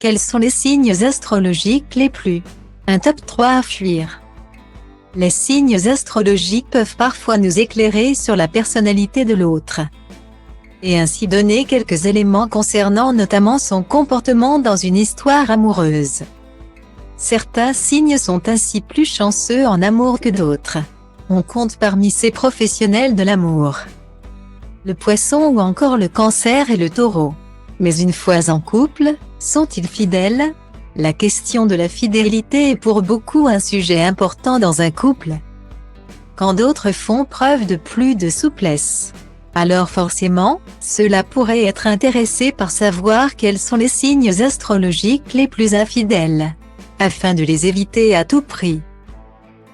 Quels sont les signes astrologiques les plus? Un top 3 à fuir. Les signes astrologiques peuvent parfois nous éclairer sur la personnalité de l'autre, et ainsi donner quelques éléments concernant notamment son comportement dans une histoire amoureuse. Certains signes sont ainsi plus chanceux en amour que d'autres. On compte parmi ces professionnels de l'amour le Poisson ou encore le Cancer et le Taureau. Mais une fois en couple, sont-ils fidèles? La question de la fidélité est pour beaucoup un sujet important dans un couple. Quand d'autres font preuve de plus de souplesse, alors forcément, cela pourrait être intéressé par savoir quels sont les signes astrologiques les plus infidèles, afin de les éviter à tout prix.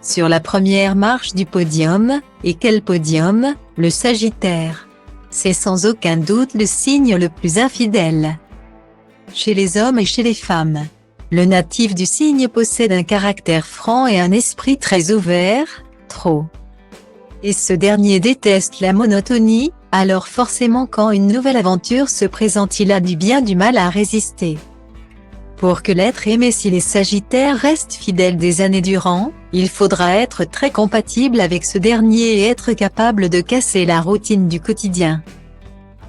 Sur la première marche du podium, et quel podium? Le Sagittaire. C'est sans aucun doute le signe le plus infidèle. Chez les hommes et chez les femmes, le natif du signe possède un caractère franc et un esprit très ouvert, trop. Et ce dernier déteste la monotonie, alors forcément quand une nouvelle aventure se présente il a du bien du mal à résister. Pour que l'être aimé si les Sagittaires restent fidèles des années durant, il faudra être très compatible avec ce dernier et être capable de casser la routine du quotidien.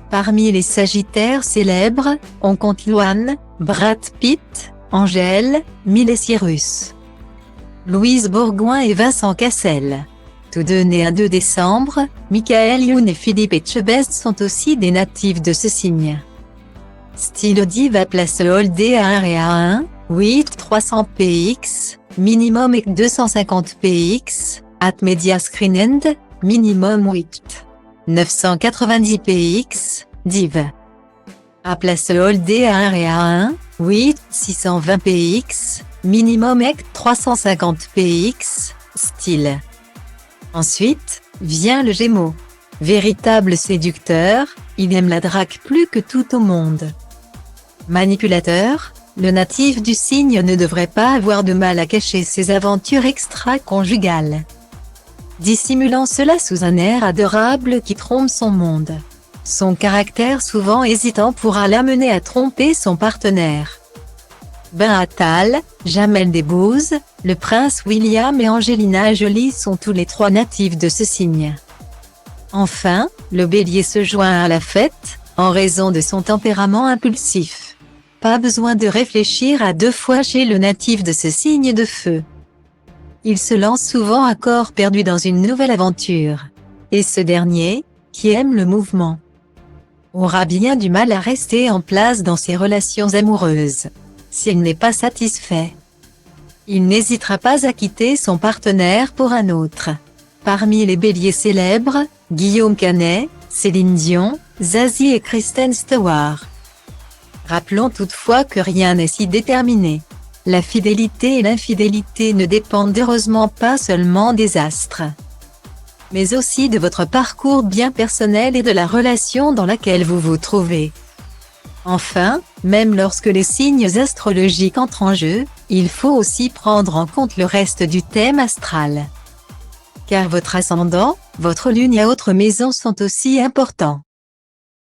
Parmi les Sagittaires célèbres, on compte Loane, Brad Pitt, Angèle, Miley Cyrus, Louise Bourgoin et Vincent Cassel. Tous deux nés un 2 décembre, Michael Youn et Philippe Etchebest sont aussi des natifs de ce signe. Style Diva place Hold A1 et A1, 8 300 px, minimum et 250 px, at media screen end, minimum 8 990 px, div. A place Hold A1 et A1, 8 620 px, minimum et 350 px, style. Ensuite, vient le Gémeaux. Véritable séducteur, il aime la drague plus que tout au monde. Manipulateur, le natif du signe ne devrait pas avoir de mal à cacher ses aventures extra-conjugales, dissimulant cela sous un air adorable qui trompe son monde. Son caractère souvent hésitant pourra l'amener à tromper son partenaire. Ben Attal, Jamel Debbouze, le prince William et Angelina Jolie sont tous les trois natifs de ce signe. Enfin, le Bélier se joint à la fête, en raison de son tempérament impulsif. Pas besoin de réfléchir à deux fois chez le natif de ce signe de feu. Il se lance souvent à corps perdu dans une nouvelle aventure. Et ce dernier, qui aime le mouvement, aura bien du mal à rester en place dans ses relations amoureuses. S'il n'est pas satisfait, il n'hésitera pas à quitter son partenaire pour un autre. Parmi les béliers célèbres, Guillaume Canet, Céline Dion, Zazie et Kristen Stewart. Rappelons toutefois que rien n'est si déterminé. La fidélité et l'infidélité ne dépendent heureusement pas seulement des astres, mais aussi de votre parcours bien personnel et de la relation dans laquelle vous vous trouvez. Enfin, même lorsque les signes astrologiques entrent en jeu, il faut aussi prendre en compte le reste du thème astral. Car votre ascendant, votre lune et autres maisons sont aussi importants.